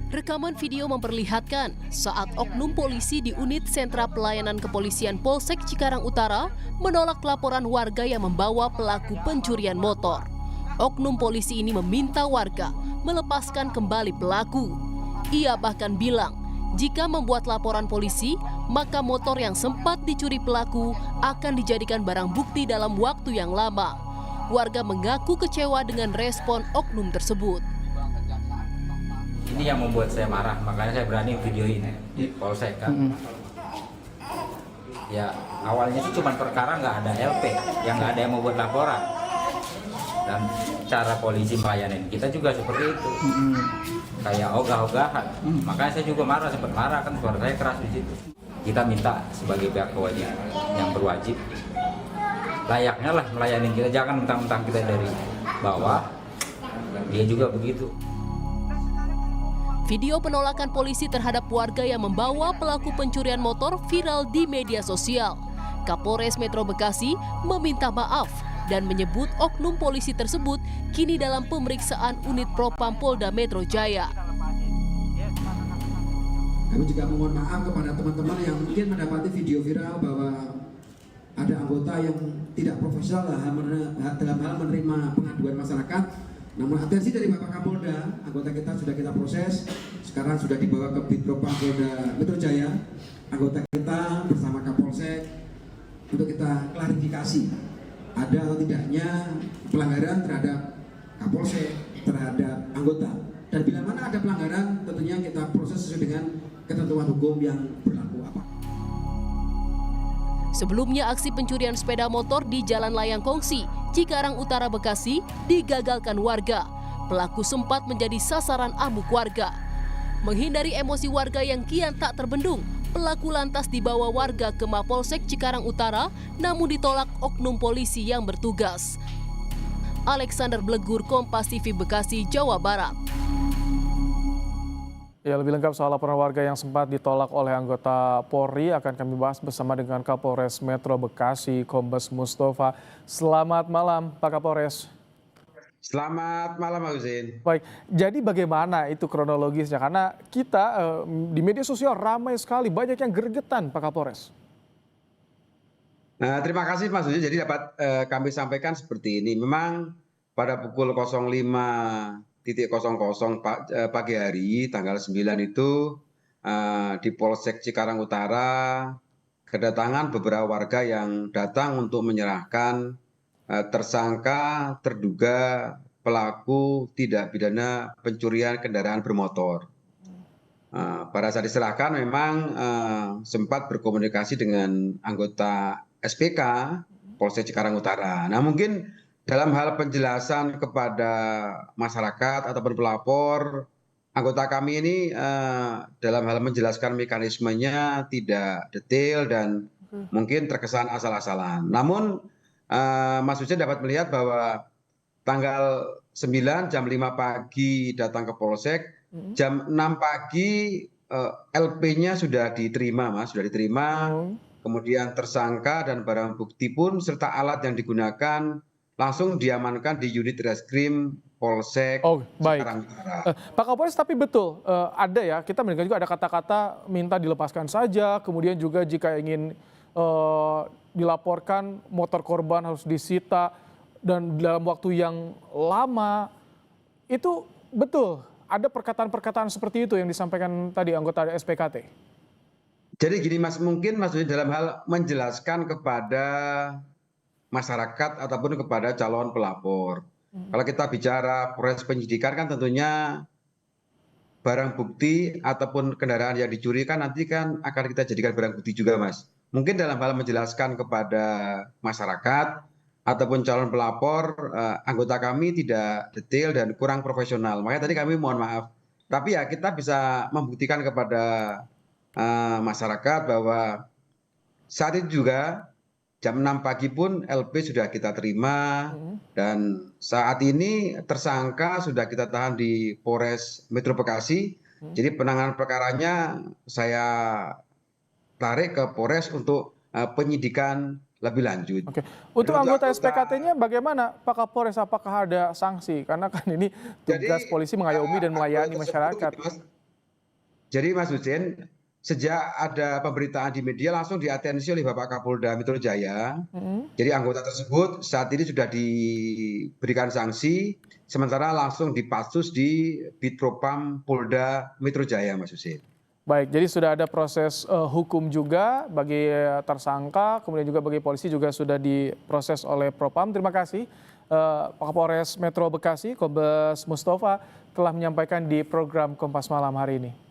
Rekaman video memperlihatkan saat oknum polisi di unit sentra pelayanan kepolisian Polsek Cikarang Utara menolak laporan warga yang membawa pelaku pencurian motor. Oknum polisi ini meminta warga melepaskan kembali pelaku. Ia bahkan bilang, jika membuat laporan polisi, maka motor yang sempat dicuri pelaku akan dijadikan barang bukti dalam waktu yang lama. Warga mengaku kecewa dengan respon oknum tersebut. Ini yang membuat saya marah, makanya saya berani videoin di Polsek kan. Ya awalnya sih cuma perkara nggak ada LP, yang nggak ada yang mau buat laporan. Dan cara polisi melayanin kita juga seperti itu, kayak ogah-ogahan. Makanya saya juga marah, sempat marah kan, suara saya keras di situ. Kita minta sebagai pihak kewajiban yang berwajib, layaknya lah melayanin kita, jangan mentang-mentang kita dari bawah, dia juga begitu. Video penolakan polisi terhadap warga yang membawa pelaku pencurian motor viral di media sosial. Kapolres Metro Bekasi meminta maaf dan menyebut oknum polisi tersebut kini dalam pemeriksaan unit Propam Polda Metro Jaya. Kami juga mohon maaf kepada teman-teman yang mungkin mendapati video viral bahwa ada anggota yang tidak profesional dalam hal menerima pengaduan masyarakat. Namun atensi dari Bapak Kapolda, anggota kita sudah kita proses, sekarang sudah dibawa ke Bitpropam Polda Metro Jaya. Anggota kita bersama Kapolsek untuk kita klarifikasi ada atau tidaknya pelanggaran terhadap Kapolsek, terhadap anggota. Dan bila mana ada pelanggaran, tentunya kita proses sesuai dengan ketentuan hukum yang berlaku. Sebelumnya aksi pencurian sepeda motor di Jalan Layang Kongsi, Cikarang Utara, Bekasi digagalkan warga. Pelaku sempat menjadi sasaran amuk warga. Menghindari emosi warga yang kian tak terbendung, pelaku lantas dibawa warga ke Mapolsek Cikarang Utara, namun ditolak oknum polisi yang bertugas. Alexander Blegur, Kompas TV, Bekasi, Jawa Barat. Ya, lebih lengkap soal laporan warga yang sempat ditolak oleh anggota Polri akan kami bahas bersama dengan Kapolres Metro Bekasi, Kombes Mustafa. Selamat malam, Pak Kapolres. Selamat malam, Pak Husin. Baik, jadi bagaimana itu kronologisnya? Karena kita di media sosial ramai sekali, banyak yang gregetan, Pak Kapolres. Nah, terima kasih Mas Husin. Jadi dapat kami sampaikan seperti ini. Memang pada pukul 05.00 pagi hari tanggal 9 itu di Polsek Cikarang Utara kedatangan beberapa warga yang datang untuk menyerahkan tersangka terduga pelaku tindak pidana pencurian kendaraan bermotor. Pada saat diserahkan memang sempat berkomunikasi dengan anggota SPK Polsek Cikarang Utara. Nah, mungkin dalam hal penjelasan kepada masyarakat ataupun pelapor, anggota kami ini dalam hal menjelaskan mekanismenya tidak detail dan mungkin terkesan asal-asalan. Namun Mas Husin dapat melihat bahwa tanggal 9 jam 5 pagi datang ke Polsek, jam 6 pagi LP-nya sudah diterima, Mas, sudah diterima. Kemudian tersangka dan barang bukti pun serta alat yang digunakan langsung diamankan di unit reskrim Polsek Cikarang Utara. Pak Kapolres, tapi betul ada ya, kita mendengar juga ada kata-kata minta dilepaskan saja, kemudian juga jika ingin dilaporkan motor korban harus disita dan dalam waktu yang lama. Itu betul, ada perkataan-perkataan seperti itu yang disampaikan tadi anggota SPKT. Jadi gini Mas, mungkin Mas dalam hal menjelaskan kepada masyarakat ataupun kepada calon pelapor. Kalau kita bicara proses penyidikan kan tentunya barang bukti ataupun kendaraan yang dicuri kan nanti kan akan kita jadikan barang bukti juga, Mas. Mungkin dalam hal menjelaskan kepada masyarakat ataupun calon pelapor, anggota kami tidak detail dan kurang profesional. Makanya tadi kami mohon maaf. Tapi ya kita bisa membuktikan kepada masyarakat bahwa saat itu juga jam 6 pagi pun LP sudah kita terima dan saat ini tersangka sudah kita tahan di Polres Metro Bekasi. Jadi penanganan perkaranya saya tarik ke Polres untuk penyidikan lebih lanjut. Oke. Untuk anggota SPKT-nya bagaimana Pak Kapolres? Apakah ada sanksi? Karena kan ini tugas polisi mengayomi dan melayani masyarakat. Jadi Mas Husin, sejak ada pemberitaan di media langsung diatensi oleh Bapak Kapolda Metro Jaya. Jadi anggota tersebut saat ini sudah diberikan sanksi, sementara langsung dipatsus di Bitpropam Polda Metro Jaya, Mas Husin. Baik, jadi sudah ada proses hukum juga bagi tersangka, kemudian juga bagi polisi juga sudah diproses oleh Propam. Terima kasih Pak Kapolres Metro Bekasi, Kombes Mustafa telah menyampaikan di program Kompas Malam hari ini.